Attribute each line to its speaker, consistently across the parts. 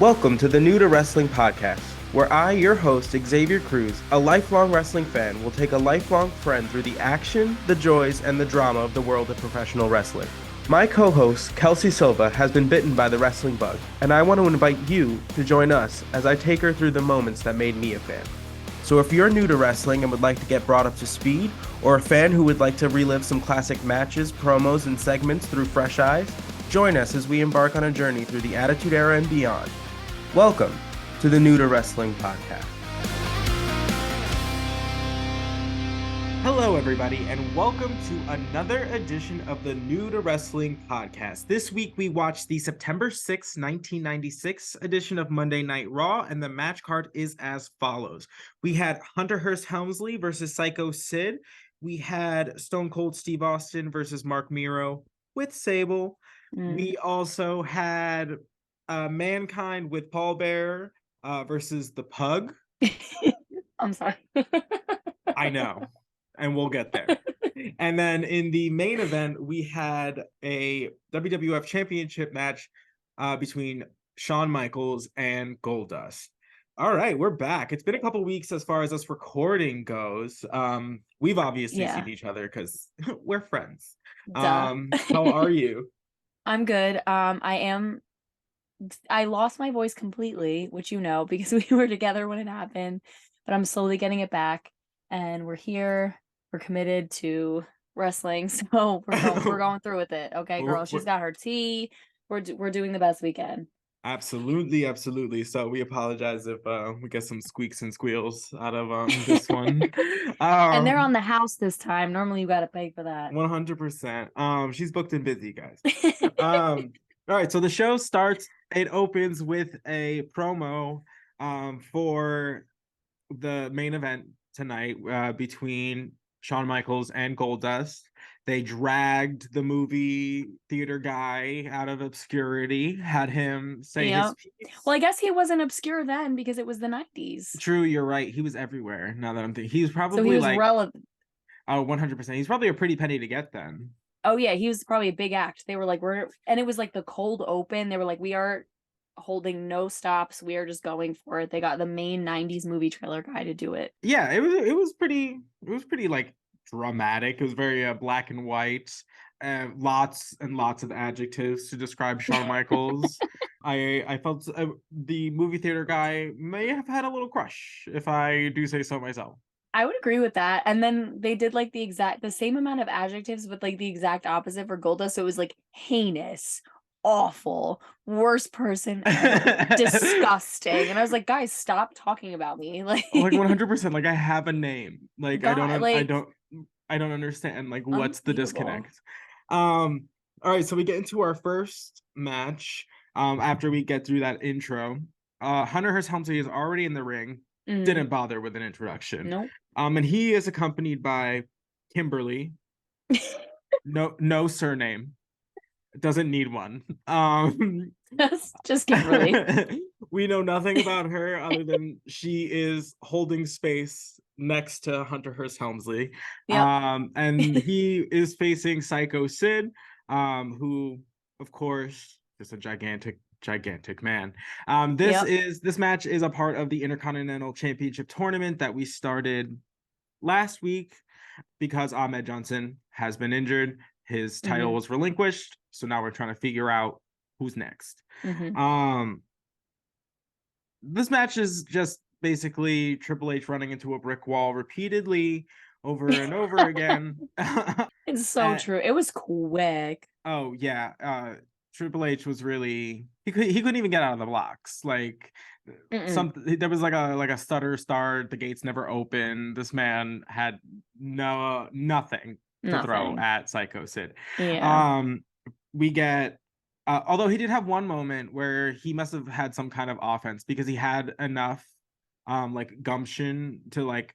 Speaker 1: Welcome to the New to Wrestling podcast, where I, your host, Xavier Cruz, a lifelong wrestling fan, will take a lifelong friend through the action, the joys, and the drama of the world of professional wrestling. My co-host, Kelsey Silva, has been bitten by the wrestling bug, and I want to invite you to join us as I take her through the moments that made me a fan. So if you're new to wrestling and would like to get brought up to speed, or a fan who would like to relive some classic matches, promos, and segments through fresh eyes, join us as we embark on a journey through the Attitude Era and beyond. Welcome to the New to Wrestling podcast. Hello, everybody, and welcome to another edition of the New to Wrestling podcast. This week, we watched the September 6, 1996 edition of Monday Night Raw, and the match card is as follows. We had Hunter Hearst Helmsley versus Psycho Sid. We had Stone Cold Steve Austin versus Mark Miro with Sable. We also had Mankind with Paul Bearer versus the Pug.
Speaker 2: I'm sorry.
Speaker 1: I know, and we'll get there. And then in the main event, we had a WWF Championship match between Shawn Michaels and Goldust. All right, we're back. It's been a couple weeks as far as us recording goes. We've obviously seen each other because we're friends. How are you?
Speaker 2: I'm good. I lost my voice completely, which you know, because we were together when it happened, but I'm slowly getting it back, and we're here. We're committed to wrestling, so we're going through with it. Okay, girl, she's got her tea. We're doing the best we can.
Speaker 1: Absolutely. So we apologize if we get some squeaks and squeals out of this one.
Speaker 2: And they're on the house this time. Normally you got to pay for that.
Speaker 1: 100%. She's booked and busy, guys. All right, so the show starts. It opens with a promo for the main event tonight between Shawn Michaels and Goldust. They dragged the movie theater guy out of obscurity, had him say his piece.
Speaker 2: Well, I guess he wasn't obscure then because it was the 90s.
Speaker 1: True, you're right. He was everywhere. Now that I'm thinking, he was probably
Speaker 2: so he was relevant.
Speaker 1: Oh, 100%. He's probably a pretty penny to get then.
Speaker 2: Oh yeah, he was probably a big act. They were like, and it was like the cold open. They were like, we are holding no stops. We are just going for it. They got the main 90s movie trailer guy to do it.
Speaker 1: Yeah, it was pretty like dramatic. It was very black and white. Lots and lots of adjectives to describe Shawn Michaels. I felt the movie theater guy may have had a little crush, if I do say so myself.
Speaker 2: I would agree with that. And then they did like the same amount of adjectives, but like the exact opposite for Goldust. So it was like heinous, awful, worst person ever, disgusting. And I was like, guys, stop talking about me. Like
Speaker 1: 100%. Like I have a name. Like God, I don't understand. Like what's the disconnect? All right, so we get into our first match. After we get through that intro, Hunter Hearst Helmsley is already in the ring. Didn't bother with an introduction.
Speaker 2: Nope.
Speaker 1: And he is accompanied by Kimberly. No surname. Doesn't need one.
Speaker 2: Just Kimberly.
Speaker 1: We know nothing about her other than she is holding space next to Hunter Hearst Helmsley. Yep. And he is facing Psycho Sid, who, of course, is a gigantic man. This match is a part of the Intercontinental Championship tournament that we started last week because Ahmed Johnson has been injured. His title was relinquished, so now we're trying to figure out who's next. This match is just basically Triple H running into a brick wall repeatedly over and over again.
Speaker 2: It's so true. It was quick.
Speaker 1: Oh yeah. Triple H was really he couldn't even get out of the blocks. Like there was like a stutter start. The gates never opened. This man had nothing to throw at Psycho Sid.
Speaker 2: Yeah.
Speaker 1: We get although he did have one moment where he must have had some kind of offense because he had enough like gumption to like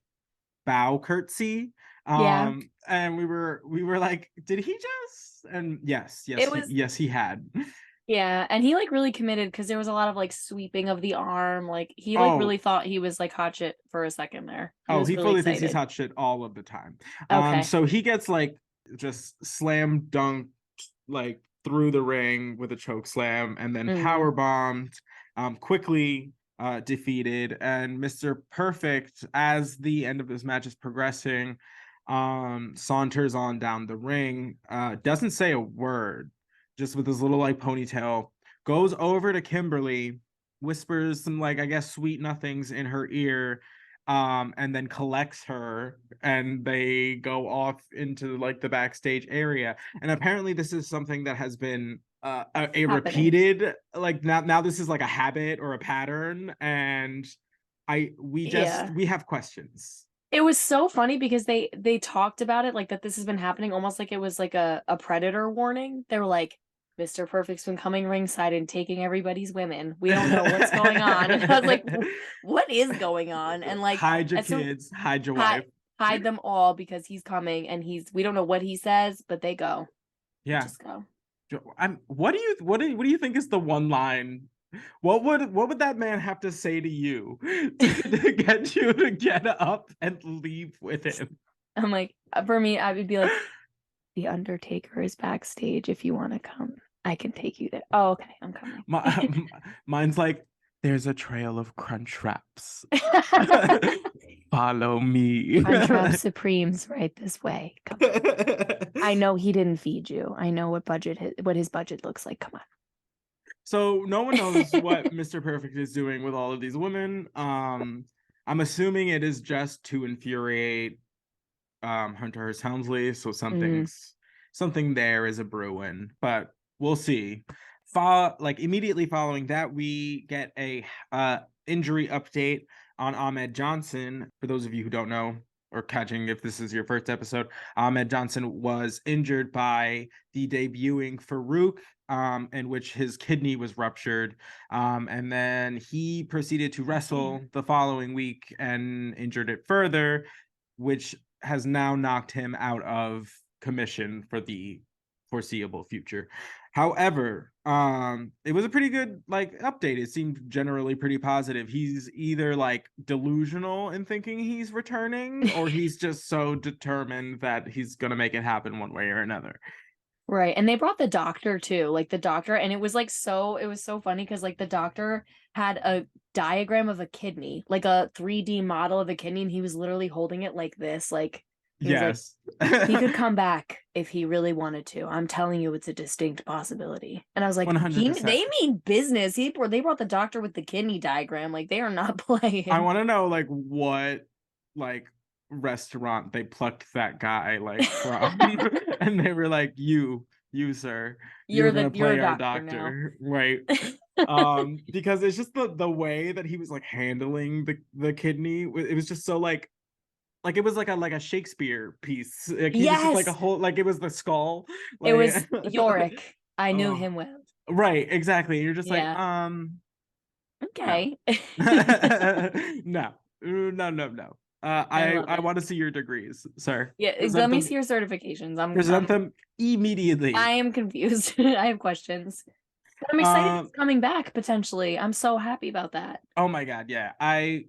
Speaker 1: bow curtsy. And we were like, did he just? And yes, he had.
Speaker 2: Yeah, and he like really committed because there was a lot of like sweeping of the arm. Like he like really thought he was like hot shit for a second there.
Speaker 1: He really fully thinks he's hot shit all of the time. So he gets like just slam dunked like through the ring with a choke slam and then power bombed quickly defeated. And Mr. Perfect, as the end of this match is progressing, saunters on down the ring, doesn't say a word, just with his little like ponytail, goes over to Kimberly, whispers some like I guess sweet nothings in her ear, and then collects her, and they go off into like the backstage area. And apparently this is something that has been a repeated, like now this is like a habit or a pattern, and we have questions.
Speaker 2: It was so funny because they talked about it like that this has been happening almost like it was like a predator warning. They were like, Mr. Perfect's been coming ringside and taking everybody's women. We don't know what's going on. And I was like, what is going on? And like,
Speaker 1: hide your kids, hide your wife.
Speaker 2: Hide them all because he's coming, and we don't know what he says, but they go.
Speaker 1: Yeah.
Speaker 2: Just go.
Speaker 1: What do you think is the one line? What would that man have to say to you to get you to get up and leave with him?
Speaker 2: I'm like, for me, I would be like, the Undertaker is backstage. If you want to come, I can take you there. Oh, okay, I'm coming.
Speaker 1: Mine's like, there's a trail of crunch wraps. Follow me.
Speaker 2: Crunchwrap Supremes right this way. Come on. I know he didn't feed you. I know what his budget looks like. Come on.
Speaker 1: So no one knows what Mr. Perfect is doing with all of these women. I'm assuming it is just to infuriate Hunter Hearst Helmsley. So something there is a brewing, but we'll see. Immediately following that, we get a injury update on Ahmed Johnson. For those of you who don't know or catching if this is your first episode, Ahmed Johnson was injured by the debuting Farouk, in which his kidney was ruptured. And then he proceeded to wrestle the following week and injured it further, which has now knocked him out of commission for the foreseeable future. However, it was a pretty good update. It seemed generally pretty positive. He's either delusional in thinking he's returning, or he's just so determined that he's gonna make it happen one way or another.
Speaker 2: Right. And they brought the doctor too, and it was so funny because the doctor had a diagram of a kidney, like a 3D model of a kidney, and he was literally holding it like this,
Speaker 1: yes.
Speaker 2: He could come back if he really wanted to. I'm telling you, it's a distinct possibility. And I was like,
Speaker 1: 100%.
Speaker 2: They mean business. They brought the doctor with the kidney diagram. They are not playing.
Speaker 1: I want to know what restaurant they plucked that guy from. And they were like, you sir, you're gonna play our doctor, right? Because it's just the way that he was handling the kidney. It was just so it was like a Shakespeare piece. He was just a whole it was the skull.
Speaker 2: It was Yorick. I knew him well.
Speaker 1: Right, exactly. You're just
Speaker 2: okay.
Speaker 1: No. I want to see your degrees, sir.
Speaker 2: Yeah, let me see your certifications.
Speaker 1: Present them immediately.
Speaker 2: I am confused. I have questions. But I'm excited he's coming back potentially. I'm so happy about that.
Speaker 1: Oh my god, yeah. I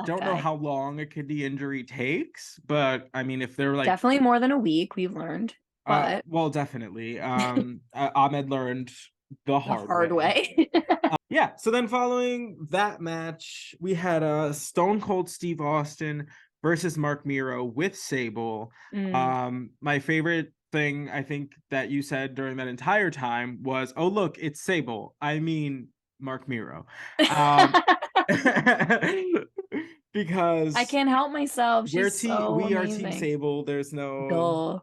Speaker 1: don't know how long a kidney injury takes, but I mean, if they're
Speaker 2: definitely more than a week, we've learned. But
Speaker 1: well, definitely. Ahmed learned the hard way. Yeah. So then, following that match, we had Stone Cold Steve Austin versus Mark Miro with Sable. My favorite thing I think that you said during that entire time was, "Oh look, it's Sable. I mean Mark Miro." Because
Speaker 2: I can't help myself. We
Speaker 1: are Team Sable. There's no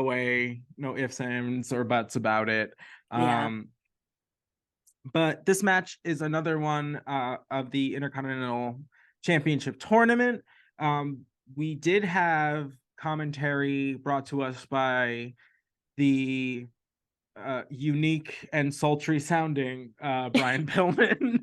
Speaker 1: way, no ifs, ands, or buts about it. But this match is another one of the Intercontinental Championship tournament. We did have commentary brought to us by the unique and sultry sounding Brian Pillman.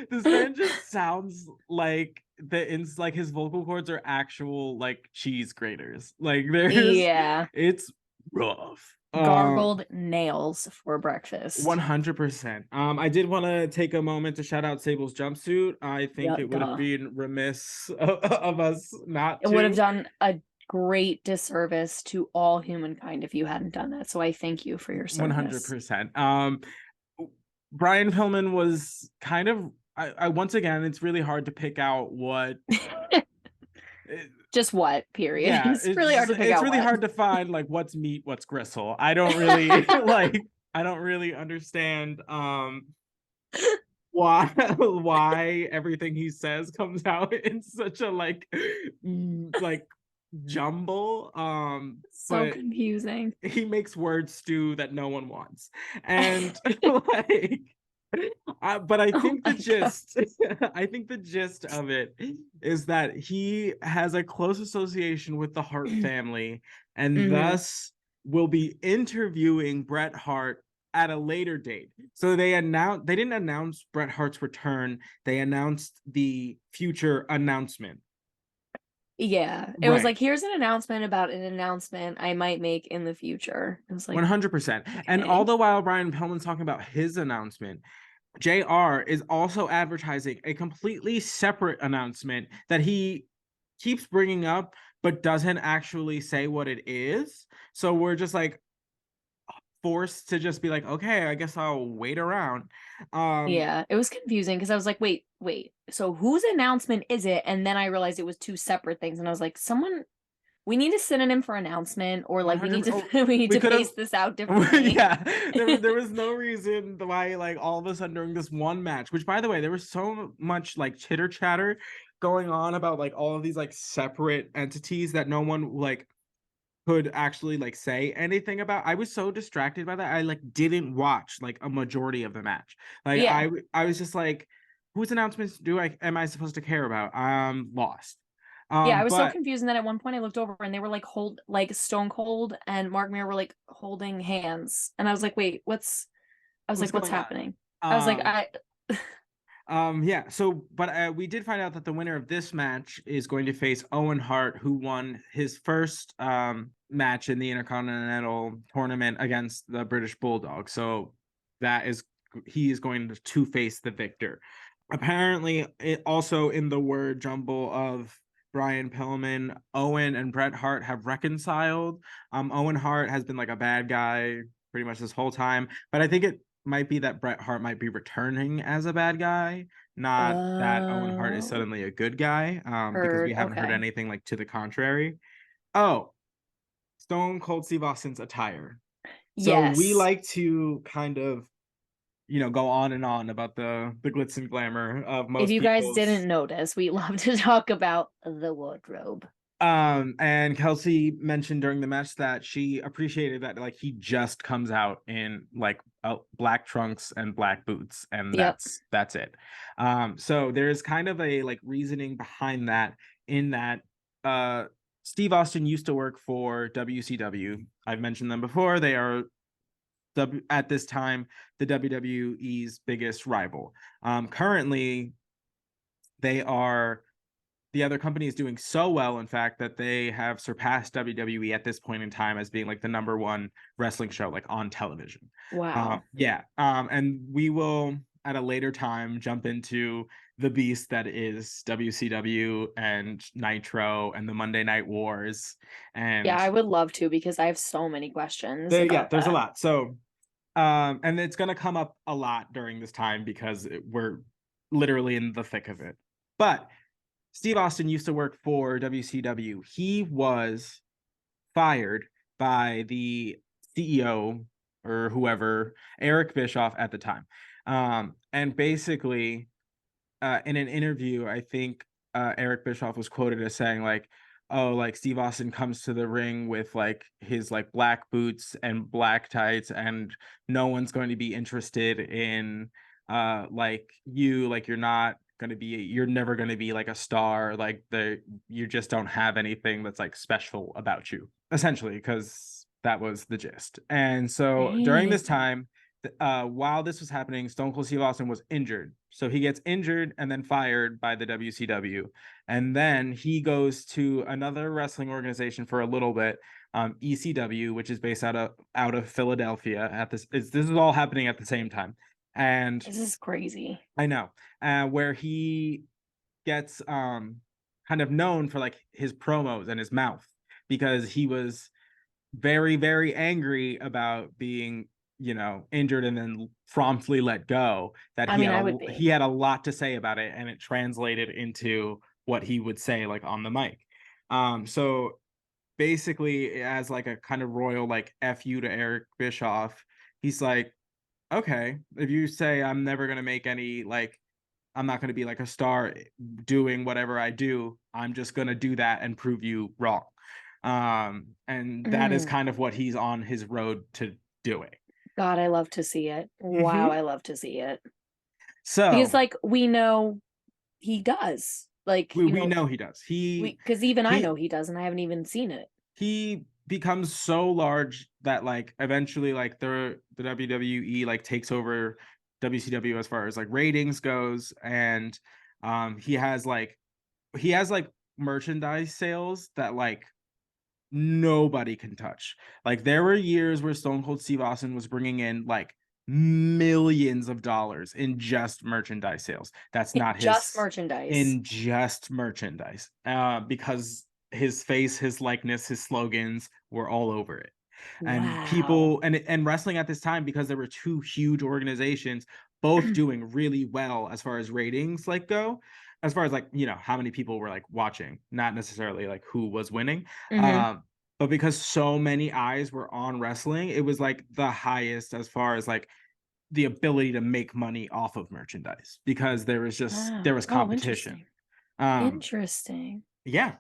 Speaker 1: This man just sounds like his vocal cords are actual cheese graters. It's rough.
Speaker 2: Gargled nails for breakfast.
Speaker 1: 100%. I did want to take a moment to shout out Sable's jumpsuit. I think it would have been remiss of us not to.
Speaker 2: It would have done a great disservice to all humankind if you hadn't done that. So I thank you for your service.
Speaker 1: 100%.
Speaker 3: Brian Pillman was kind of I once again, it's really hard to pick out what
Speaker 2: Just what, period.
Speaker 3: yeah,
Speaker 2: It's really hard to pick
Speaker 3: it's
Speaker 2: out
Speaker 3: really
Speaker 2: what.
Speaker 3: hard to find like what's meat, what's gristle. I don't really like I don't really understand why why everything he says comes out in such a like jumble.
Speaker 2: So
Speaker 3: But
Speaker 2: confusing.
Speaker 3: he makes word stew that no one wants. And like but I
Speaker 2: Oh
Speaker 3: think the
Speaker 2: my God.
Speaker 3: gist I think the gist of it is that he has a close association with the Hart family and
Speaker 2: Hmm.
Speaker 3: thus will be interviewing Bret Hart at a later date. So they didn't announce Bret Hart's return, they announced the future announcement.
Speaker 2: Yeah. It was
Speaker 3: Right.
Speaker 2: like, here's an announcement about an announcement I might make in the future. It was like,
Speaker 3: 100%. And all
Speaker 2: okay.
Speaker 3: the while Brian Pillman's talking about his announcement, JR is also advertising a completely separate announcement that he keeps bringing up, but doesn't actually say what it is. So we're just like forced to just be like, okay, I guess I'll wait around.
Speaker 2: Yeah, it was confusing because I was like, wait. So whose announcement is it? And then I realized it was two separate things. And I was like, we need a synonym for announcement, or like we need
Speaker 3: 100
Speaker 2: to
Speaker 3: oh,
Speaker 2: we need
Speaker 3: we
Speaker 2: to
Speaker 3: could have
Speaker 2: pace this out differently.
Speaker 3: yeah, there was no reason why like all of a sudden during this one match, which by the way, there was so much like chitter chatter going on about like all of these like separate entities that no one like could actually like say anything about. I was so distracted by that. I like didn't watch like a majority of the match. Like
Speaker 2: Yeah.
Speaker 3: I was just like, whose announcements do I am I supposed to care about? I'm lost.
Speaker 2: Yeah, I was so
Speaker 3: But
Speaker 2: confused. And then at one point I looked over and they were like Stone Cold and Mark Mir were like holding hands. And I was like,
Speaker 3: what's
Speaker 2: what's
Speaker 3: going on?
Speaker 2: happening? I was like,
Speaker 3: Um
Speaker 2: I
Speaker 3: Yeah, so but we did find out that the winner of this match is going to face Owen Hart, who won his first match in the Intercontinental tournament against the British Bulldog. So that is he is going to face the victor. Apparently, it also in the word jumble of Brian Pillman, Owen and Bret Hart have reconciled. Owen Hart has been like a bad guy pretty much this whole time, but I think it might be that Bret Hart might be returning as a bad guy, not that Owen Hart is
Speaker 2: oh,
Speaker 3: suddenly a good guy. Because we
Speaker 2: heard.
Speaker 3: haven't heard
Speaker 2: Okay.
Speaker 3: anything like to the contrary. Oh, Stone Cold Steve Austin's attire. So we
Speaker 2: Yes.
Speaker 3: like to kind of go on and on about the glitz and glamour of
Speaker 2: If
Speaker 3: most
Speaker 2: you guys
Speaker 3: people's.
Speaker 2: didn't notice, we love to talk about the wardrobe.
Speaker 3: And Kelsey mentioned during the match that she appreciated that like he just comes out in like black trunks and black boots, and
Speaker 2: Yep.
Speaker 3: that's it. So there's kind of a like reasoning behind that, in that Steve Austin used to work for WCW. I've mentioned them before. They are at this time the WWE's biggest rival. Currently, they are the other company is doing so well, in fact, that they have surpassed WWE at this point in time as being like the number one wrestling show like on television.
Speaker 2: Wow.
Speaker 3: Yeah. And we will at a later time jump into the beast that is WCW and Nitro and the Monday Night Wars.
Speaker 2: Yeah,
Speaker 3: And
Speaker 2: I would love to because I have so many questions about
Speaker 3: there's a
Speaker 2: that.
Speaker 3: lot. So and it's gonna come up a lot during this time because we're literally in the thick of it. But Steve Austin used to work for WCW. He was fired by the CEO or whoever, Eric Bischoff at the time. And basically, in an interview, I think Eric Bischoff was quoted as saying like, "Oh, like Steve Austin comes to the ring with like his like black boots and black tights, and no one's going to be interested in like you, like you're never going to be like a star, like you just don't have anything that's like special about you, essentially," because that was the gist. And so during this
Speaker 2: Dang.
Speaker 3: time, while this was happening, Stone Cold Steve Austin was injured. So he gets injured and then fired by the WCW. And then he goes to another wrestling organization for a little bit, ECW, which is based out of Philadelphia. This is all happening at the same time. And
Speaker 2: This is crazy.
Speaker 3: I know, where he gets kind of known for like his promos and his mouth, because he was very, very angry about being injured and then promptly let go, that
Speaker 2: I mean, I would be.
Speaker 3: he had a lot to say about it, and it translated into what he would say like on the mic. So basically, as like a kind of royal like F you to Eric Bischoff, he's like, okay, if you say I'm never gonna make any like I'm not gonna be like a star doing whatever I do, I'm just gonna do that and prove you wrong. And that is kind of what he's on his road to doing.
Speaker 2: God, I love to see it. Wow, I love to see it.
Speaker 3: So
Speaker 2: Because like we know he does. Like
Speaker 3: we know he does.
Speaker 2: Because even I know he does, and I haven't even seen it.
Speaker 3: He becomes so large that like eventually like the WWE like takes over WCW as far as like ratings goes, and he has like merchandise sales that like nobody can touch. Like there were years where Stone Cold Steve Austin was bringing in like millions of dollars in just merchandise sales. That's not his
Speaker 2: just merchandise.
Speaker 3: In just merchandise. Because his face, his likeness, his slogans were all over it. And people and wrestling at this time, because there were two huge organizations both doing really well as far as ratings like go, as far as like how many people were like watching, not necessarily like who was winning. But because so many eyes were on wrestling, it was like the highest as far as like the ability to make money off of merchandise, because there was competition.
Speaker 2: Interesting.
Speaker 3: Yeah.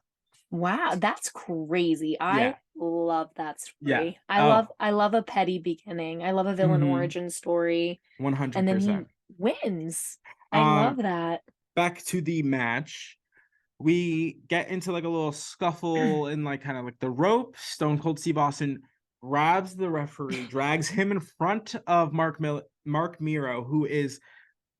Speaker 2: Wow, that's crazy. I love that story.
Speaker 3: Yeah.
Speaker 2: I love a petty beginning. I love a villain origin story.
Speaker 3: 100%.
Speaker 2: And then he wins. I love that.
Speaker 3: Back to the match. We get into like a little scuffle in like kind of like the rope. Stone Cold Steve Austin grabs the referee, drags him in front of Mark Miro, who is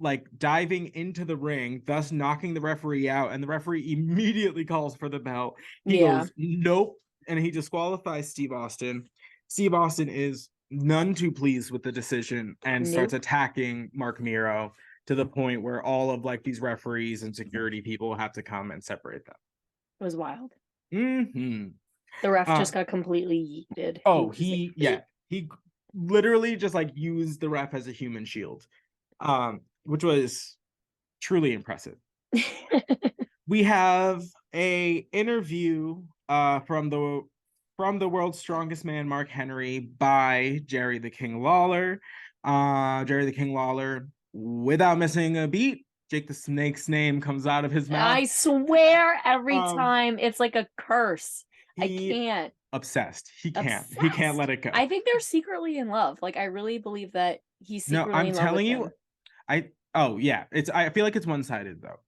Speaker 3: like diving into the ring, thus knocking the referee out, and the referee immediately calls for the bell. He goes, nope, and he disqualifies Steve Austin. Steve Austin is none too pleased with the decision and starts attacking Mark Miro, to the point where all of like these referees and security people have to come and separate them.
Speaker 2: It was wild.
Speaker 3: The
Speaker 2: ref just got completely yeeted.
Speaker 3: Oh, he literally just like used the ref as a human shield, which was truly impressive. We have a interview from the World's Strongest Man, Mark Henry, by Jerry the King Lawler. Jerry the King Lawler, without missing a beat, Jake the Snake's name comes out of his mouth.
Speaker 2: I swear every time it's like a curse. I can't.
Speaker 3: Obsessed. He can't let it go.
Speaker 2: I think they're secretly in love. Like I really believe that he's secretly in love.
Speaker 3: No, I'm telling you,
Speaker 2: him.
Speaker 3: I feel like it's one-sided though.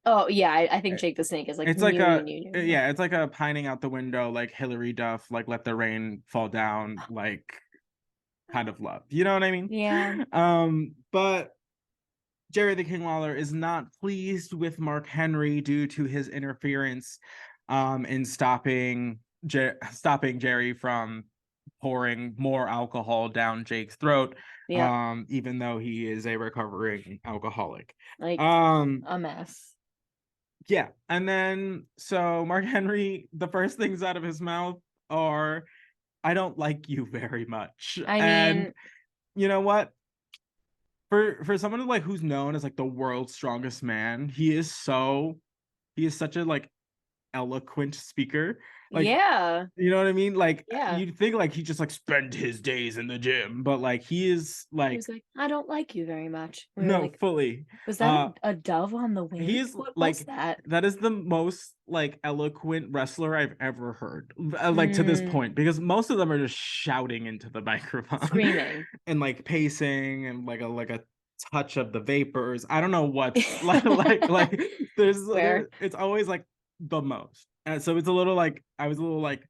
Speaker 2: Oh yeah, I think Jake the Snake is like
Speaker 3: it's like it's like a pining out the window, like Hillary Duff, like let the rain fall down, like kind of love. You know what I mean?
Speaker 2: Yeah.
Speaker 3: But Jerry the King Lawler is not pleased with Mark Henry due to his interference in stopping Jerry from pouring more alcohol down Jake's throat. Even though he is a recovering alcoholic.
Speaker 2: Like a mess.
Speaker 3: Yeah. And then so Mark Henry, the first things out of his mouth are, I don't like you very much. And you know what? For someone like who's known as like the world's strongest man, he is such a like eloquent speaker. Like, you know what I mean? Like, you'd think like he just like spent his days in the gym, but like he was like,
Speaker 2: I don't like you very much.
Speaker 3: Fully.
Speaker 2: Was that a dove on the wing?
Speaker 3: He's
Speaker 2: what
Speaker 3: like
Speaker 2: was that?
Speaker 3: That is the most like eloquent wrestler I've ever heard. Like to this point, because most of them are just shouting into the microphone,
Speaker 2: screaming,
Speaker 3: and like pacing, and like a touch of the vapors. I don't know what's like there's it's always like the most. And so it's a little like I was a little like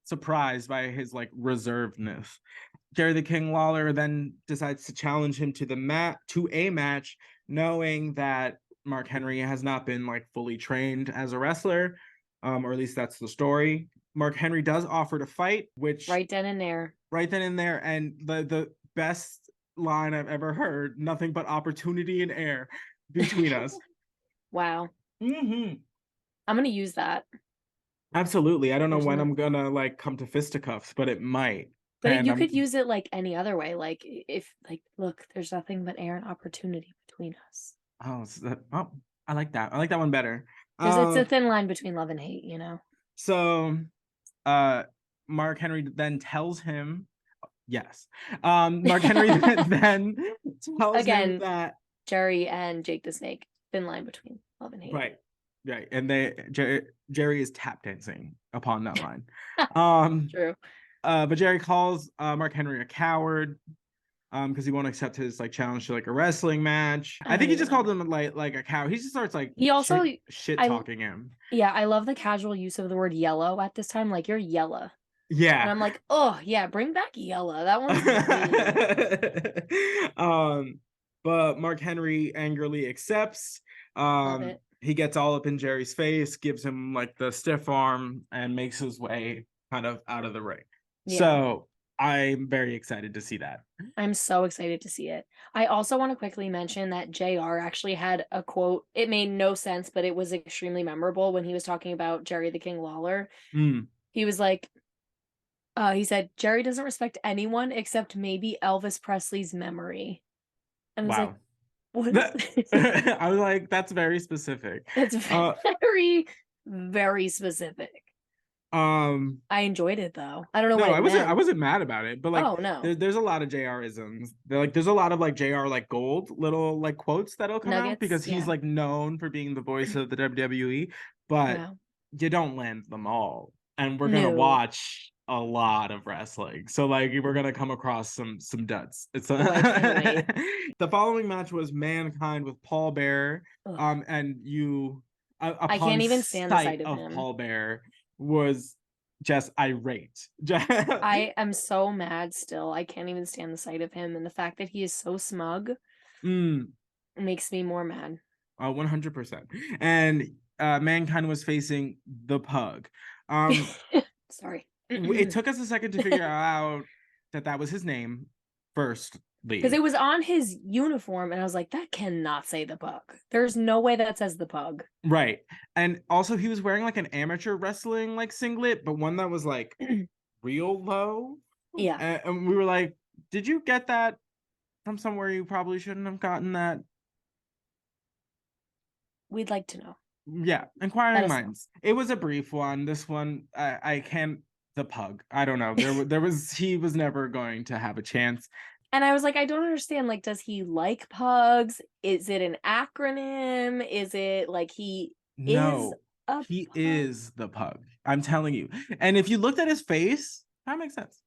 Speaker 3: surprised by his like reservedness. Jerry the King Lawler then decides to challenge him to a match, knowing that Mark Henry has not been like fully trained as a wrestler, or at least that's the story. Mark Henry does offer to fight, which
Speaker 2: right then and there,
Speaker 3: and the best line I've ever heard: nothing but opportunity and air between us.
Speaker 2: Wow. I'm gonna use that.
Speaker 3: Absolutely. I don't know when I'm gonna like come to fisticuffs, but it might.
Speaker 2: But
Speaker 3: And
Speaker 2: you could use it like any other way. Like if like, look, there's nothing but air and opportunity between us.
Speaker 3: I like that. I like that one better.
Speaker 2: Because it's a thin line between love and hate, you know?
Speaker 3: So Mark Henry then tells him, yes. Mark Henry then tells him
Speaker 2: Again,
Speaker 3: that
Speaker 2: Jerry and Jake the Snake, thin line between love and hate.
Speaker 3: Right. And Jerry is tap dancing upon that line.
Speaker 2: True.
Speaker 3: But Jerry calls Mark Henry a coward because he won't accept his like challenge to like a wrestling match. I think he just called him like a cow. He just starts like
Speaker 2: he also
Speaker 3: shit talking him.
Speaker 2: Yeah, I love the casual use of the word yellow at this time. Like, you're yellow.
Speaker 3: Yeah.
Speaker 2: And I'm like, oh yeah, bring back yellow. That one's
Speaker 3: but Mark Henry angrily accepts.
Speaker 2: Love it.
Speaker 3: He gets all up in Jerry's face, gives him like the stiff arm, and makes his way kind of out of the ring. Yeah. So I'm very excited to see that.
Speaker 2: I'm so excited to see it. I also want to quickly mention that JR actually had a quote. It made no sense, but it was extremely memorable when he was talking about Jerry the King Lawler. He was like, he said, Jerry doesn't respect anyone except maybe Elvis Presley's memory. And I was like, what?
Speaker 3: I was like, that's very specific.
Speaker 2: It's very, very specific. I enjoyed it though. I don't know.
Speaker 3: No, I wasn't mad about it, but like,
Speaker 2: oh no,
Speaker 3: there's a lot of JR-isms. There's a lot of like JR like gold little like quotes that'll come out because he's like known for being the voice of the WWE, but you don't land them all, and we're gonna watch a lot of wrestling, so like we're gonna come across some duds. It's the following match was Mankind with Paul Bearer, and I
Speaker 2: can't even stand the sight of him.
Speaker 3: Paul Bearer was just irate.
Speaker 2: I am so mad still. I can't even stand the sight of him, and the fact that he is so smug makes me more mad.
Speaker 3: 100%. And Mankind was facing the Pug.
Speaker 2: Sorry.
Speaker 3: It took us a second to figure out that was his name first.
Speaker 2: Because it was on his uniform, and I was like, that cannot say the Pug. There's no way that says the Pug.
Speaker 3: Right. And also he was wearing like an amateur wrestling like singlet, but one that was like real low.
Speaker 2: Yeah.
Speaker 3: And we were like, did you get that from somewhere you probably shouldn't have gotten that? We'd
Speaker 2: like to know.
Speaker 3: Yeah. Inquiring minds. It was a brief one. This one, I can't, the Pug. I don't know. He was never going to have a chance.
Speaker 2: And I was like, I don't understand. Like, does he like pugs? Is it an acronym? Is it like he is
Speaker 3: the Pug? I'm telling you. And if you looked at his face, that makes sense.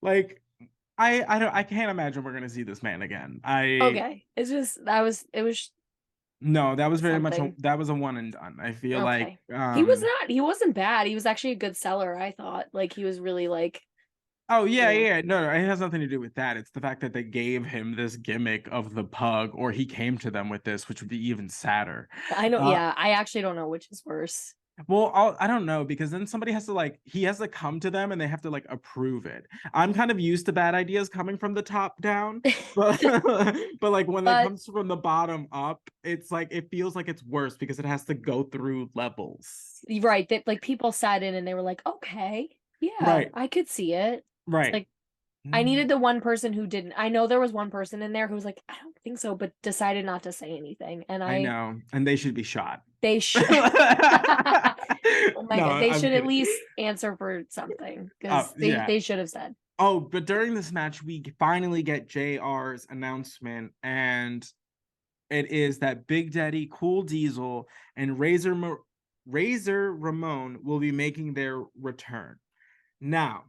Speaker 3: like I can't imagine we're gonna see this man again.
Speaker 2: Okay. It's just
Speaker 3: no, that was very much that was a one and done. I feel like
Speaker 2: he wasn't bad. He was actually a good seller, I thought. Like he was really like
Speaker 3: Oh yeah. No, it has nothing to do with that. It's the fact that they gave him this gimmick of the Pug, or he came to them with this, which would be even sadder.
Speaker 2: I know. I actually don't know which is worse.
Speaker 3: Well, I don't know, because then somebody has to he has to come to them and they have to approve it. I'm kind of used to bad ideas coming from the top down, but like when it comes from the bottom up, it's like it feels like it's worse because it has to go through levels.
Speaker 2: Right. That like people sat in and they were like, okay, yeah, I could see it.
Speaker 3: Right.
Speaker 2: Like I needed the one person who didn't. I know there was one person in there who was like, I don't think so, but decided not to say anything. And I
Speaker 3: know, and they should be shot.
Speaker 2: They should. Oh my God, they should at least answer for something, because they should have said.
Speaker 3: Oh, but during this match, we finally get JR's announcement, and it is that Big Daddy Cool Diesel and Razor Ramon will be making their return. Now,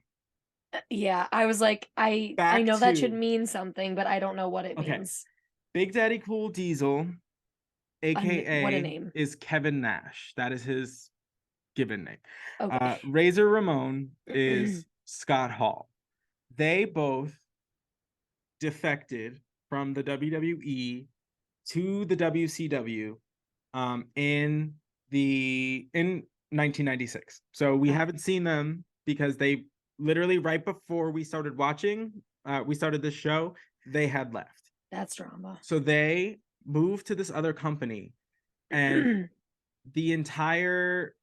Speaker 2: yeah, I was like, I know that should mean something, but I don't know what it means.
Speaker 3: Big Daddy Cool Diesel, aka
Speaker 2: what a name,
Speaker 3: is Kevin Nash. That is his given name.
Speaker 2: Okay.
Speaker 3: Razor Ramon is Scott Hall. They both defected from the WWE to the WCW in 1996. So we haven't seen them because they literally right before we started this show, they had left.
Speaker 2: That's drama.
Speaker 3: So they moved to this other company, and the entire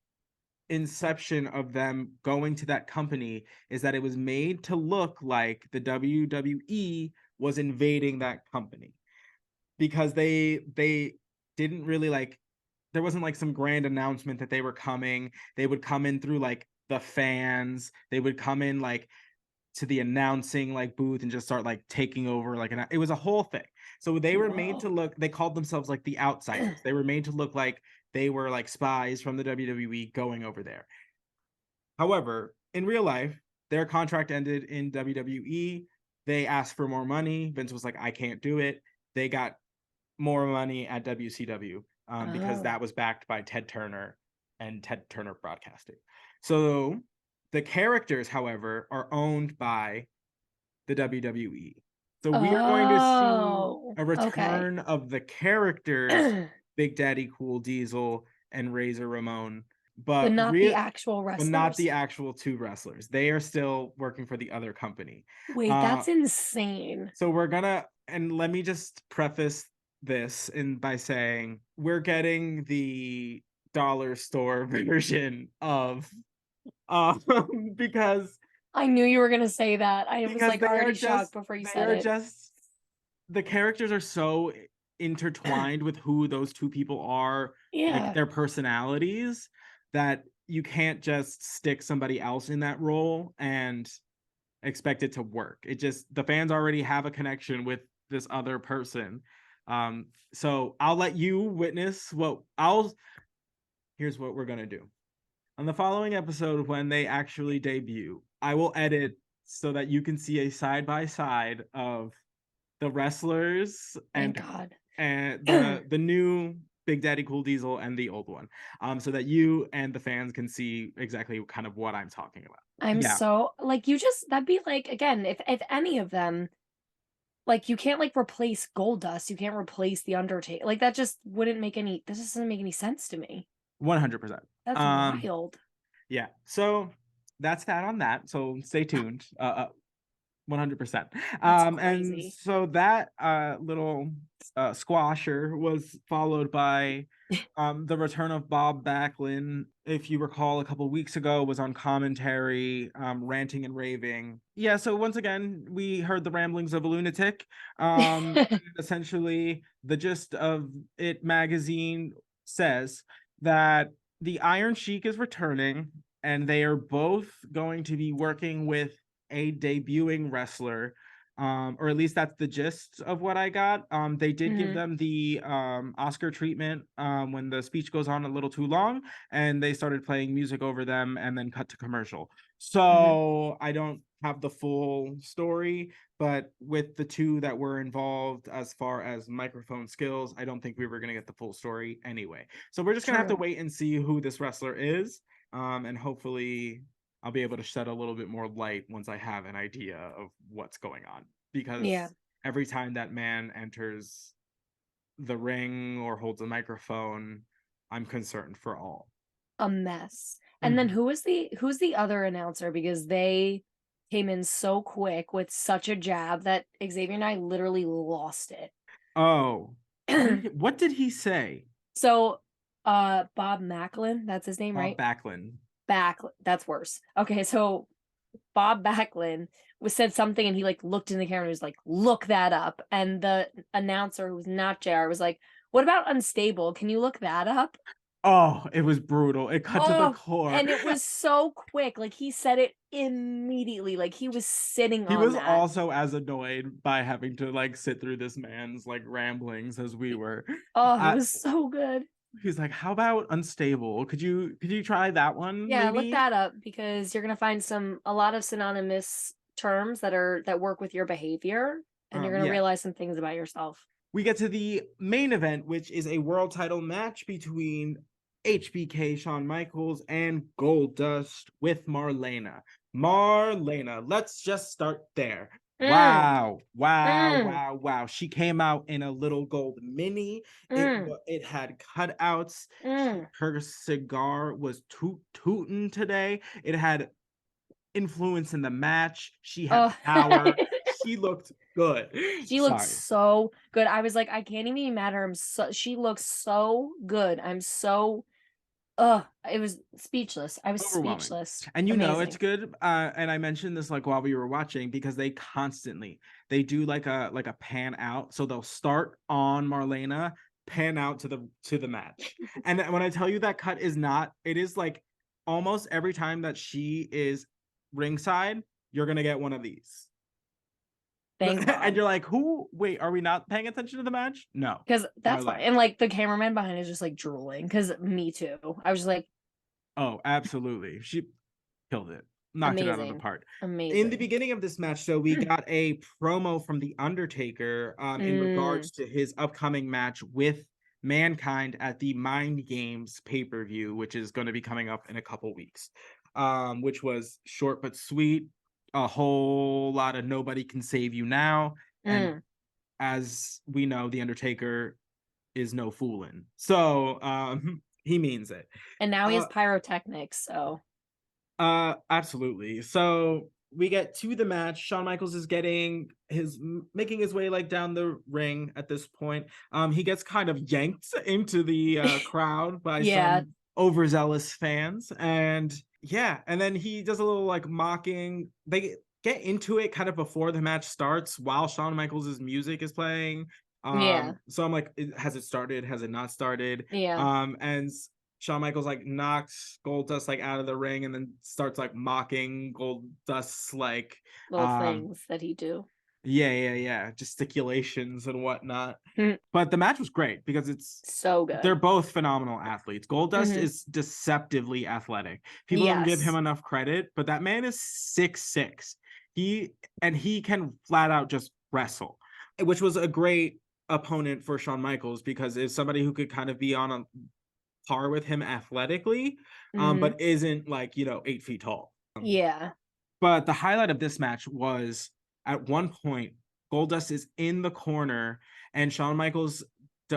Speaker 3: inception of them going to that company is that it was made to look like the WWE was invading that company, because they didn't really like, there wasn't like some grand announcement that they were coming. They would come in through like the fans. They would come in like to the announcing like booth and just start like taking over like it was a whole thing. So they were made to look, they called themselves like the outsiders. They were made to look like they were like spies from the WWE going over there. However, in real life, their contract ended in WWE. They asked for more money. Vince was like, I can't do it. They got more money at WCW because that was backed by Ted Turner and Ted Turner Broadcasting. So the characters, however, are owned by the WWE. So we are going to see a return of the characters, Big Daddy Cool Diesel and Razor Ramon, but
Speaker 2: not the actual wrestlers.
Speaker 3: But not the actual two wrestlers. They are still working for the other company.
Speaker 2: Wait, that's insane.
Speaker 3: So we're gonna, and let me just preface this by saying we're getting the dollar store version of because
Speaker 2: I knew you were gonna say that. I was like already shocked before you said it.
Speaker 3: Just the characters are so intertwined with who those two people are, like their personalities, that you can't just stick somebody else in that role and expect it to work. It just, the fans already have a connection with this other person. So I'll let you witness here's what we're gonna do. On the following episode, when they actually debut, I will edit so that you can see a side-by-side of the wrestlers and the new Big Daddy Cool Diesel and the old one, so that you and the fans can see exactly kind of what I'm talking about.
Speaker 2: I'm so like, that'd be like, again, if any of them, like, you can't like replace Goldust, you can't replace the Undertaker, like that just wouldn't make any, this doesn't make any sense to me.
Speaker 3: 100%.
Speaker 2: That's wild.
Speaker 3: Yeah, so that's that on that. So stay tuned. 100%. And so that little squasher was followed by the return of Bob Backlund. If you recall, a couple weeks ago was on commentary, ranting and raving. Yeah, so once again, we heard the ramblings of a lunatic. Essentially, the gist of it magazine says that the Iron Sheik is returning, and they are both going to be working with a debuting wrestler, or at least that's the gist of what I got. They did give them the Oscar treatment when the speech goes on a little too long, and they started playing music over them and then cut to commercial. So I don't have the full story, but with the two that were involved as far as microphone skills, I don't think we were going to get the full story anyway. So we're just going to have to wait and see who this wrestler is, and hopefully I'll be able to shed a little bit more light once I have an idea of what's going on. Because every time that man enters the ring or holds a microphone, I'm concerned for all.
Speaker 2: A mess. And then who's the other announcer? Because they came in so quick with such a jab that Xavier and I literally lost it.
Speaker 3: Oh, what did he say?
Speaker 2: So, Bob Backlund, that's his name, right?
Speaker 3: Backlund.
Speaker 2: That's worse. Okay, so Bob Backlund said something, and he like looked in the camera and was like, "Look that up." And the announcer, who was not JR, was like, "What about unstable? Can you look that up?"
Speaker 3: Oh, it was brutal. It cut to the core.
Speaker 2: And it was so quick. Like, he said it immediately. Like, he was sitting on that.
Speaker 3: He was also as annoyed by having to like sit through this man's like ramblings as we were.
Speaker 2: Oh, it was so good.
Speaker 3: He's like, how about unstable? Could you try that one?
Speaker 2: Yeah,
Speaker 3: maybe?
Speaker 2: look that up, because you're gonna find a lot of synonymous terms that work with your behavior, and you're gonna realize some things about yourself.
Speaker 3: We get to the main event, which is a world title match between HBK, Shawn Michaels, and Goldust with Marlena. Let's just start there. Wow. She came out in a little gold mini. It had cutouts. Her cigar was tootin' today. It had influence in the match. She had power. She looked good.
Speaker 2: She looked so good. I was like, I can't even be mad at her. She looks so good. I'm so It was speechless. I was
Speaker 3: Overwhelming.
Speaker 2: speechless.
Speaker 3: And
Speaker 2: Amazing.
Speaker 3: it's good. And I mentioned this like while we were watching because they do like a pan out. So they'll start on Marlena, pan out to the match. And when I tell you that cut is not, it is like almost every time that she is ringside, you're gonna get one of these.
Speaker 2: Thank God.
Speaker 3: And you're like, wait, are we not paying attention to the match? No.
Speaker 2: Because that's
Speaker 3: Marlena.
Speaker 2: fine. And like the cameraman behind is just like drooling. Because me too. I was just like,
Speaker 3: oh, absolutely. She killed it. Knocked it out of the
Speaker 2: amazing.
Speaker 3: park.
Speaker 2: Amazing.
Speaker 3: In the beginning of this match, so we got a promo from The Undertaker in regards to his upcoming match with Mankind at the Mind Games pay-per-view, which is going to be coming up in a couple weeks, which was short but sweet. A whole lot of nobody can save you now. And as we know, The Undertaker is no fooling. So he means it.
Speaker 2: And now he has pyrotechnics, so
Speaker 3: absolutely. So we get to the match. Shawn Michaels is making his way like down the ring at this point. He gets kind of yanked into the crowd by some overzealous fans, and then he does a little like mocking. They get into it kind of before the match starts while Shawn Michaels' music is playing. So I'm like, has it started? Has it not started? And Shawn Michaels like knocks Goldust like out of the ring and then starts like mocking Goldust's like
Speaker 2: little things that he do.
Speaker 3: Gesticulations and whatnot. But the match was great because it's
Speaker 2: so good.
Speaker 3: They're both phenomenal athletes. Goldust is deceptively athletic. People don't give him enough credit, but that man is 6'6". He can flat out just wrestle, which was a great opponent for Shawn Michaels because it's somebody who could kind of be on a par with him athletically, but isn't like 8 feet tall. But the highlight of this match was at one point Goldust is in the corner and Shawn Michaels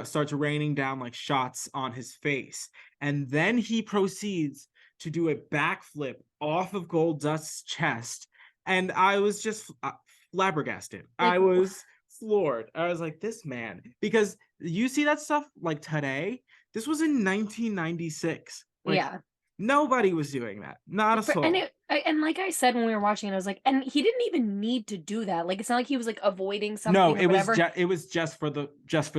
Speaker 3: starts raining down like shots on his face, and then he proceeds to do a backflip off of Goldust's chest, and I was just flabbergasted. I was floored. I was like, this man, because you see that stuff like today. This was in 1996. Nobody was doing that. Not a soul.
Speaker 2: And like I said when we were watching it, I was like, and he didn't even need to do that. Like, it's not like he was like avoiding something. No,
Speaker 3: it was just for the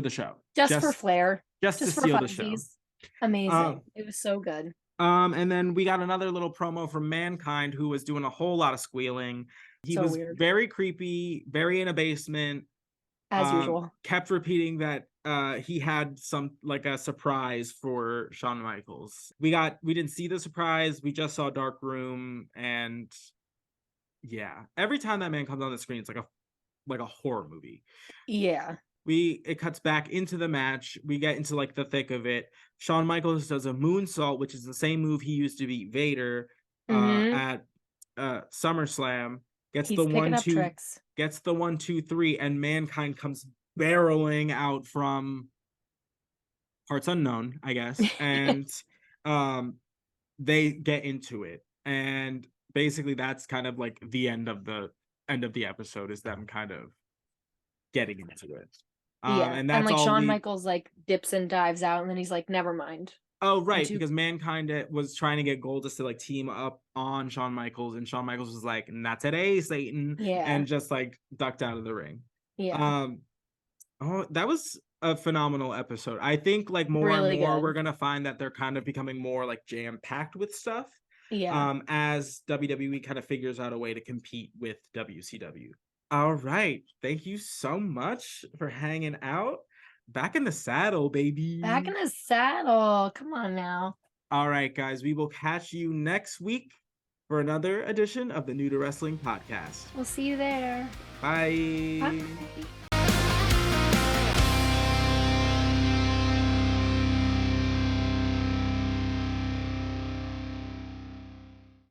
Speaker 3: show.
Speaker 2: Just for flair.
Speaker 3: Just to steal the show.
Speaker 2: Amazing. It was so good.
Speaker 3: And then we got another little promo from Mankind, who was doing a whole lot of squealing. He was weird. Very creepy, very in a basement.
Speaker 2: As usual.
Speaker 3: Kept repeating that he had some like a surprise for Shawn Michaels. We didn't see the surprise. We just saw Dark Room, and every time that man comes on the screen, it's like a horror movie. It cuts back into the match. We get into like the thick of it. Shawn Michaels does a moonsault, which is the same move he used to beat Vader at SummerSlam. Gets the 1, 2, 3, and Mankind comes barreling out from parts unknown, I guess, and they get into it, and basically that's kind of like the end of the episode is them kind of getting into it. And that's
Speaker 2: like
Speaker 3: all
Speaker 2: Shawn Michaels like dips and dives out, and then he's like, never mind.
Speaker 3: Oh, right, because Mankind was trying to get Goldust to like team up on Shawn Michaels, and Shawn Michaels was like, not today, Satan, and just like ducked out of the ring. That was a phenomenal episode. I think like more and more we're gonna find that they're kind of becoming more like jam-packed with stuff. As WWE kind of figures out a way to compete with WCW. All right, thank you so much for hanging out. Back in the saddle, baby.
Speaker 2: Back in the saddle. Come on now.
Speaker 3: All right, guys. We will catch you next week for another edition of the New to Wrestling podcast.
Speaker 2: We'll see you there.
Speaker 3: Bye.
Speaker 2: Bye.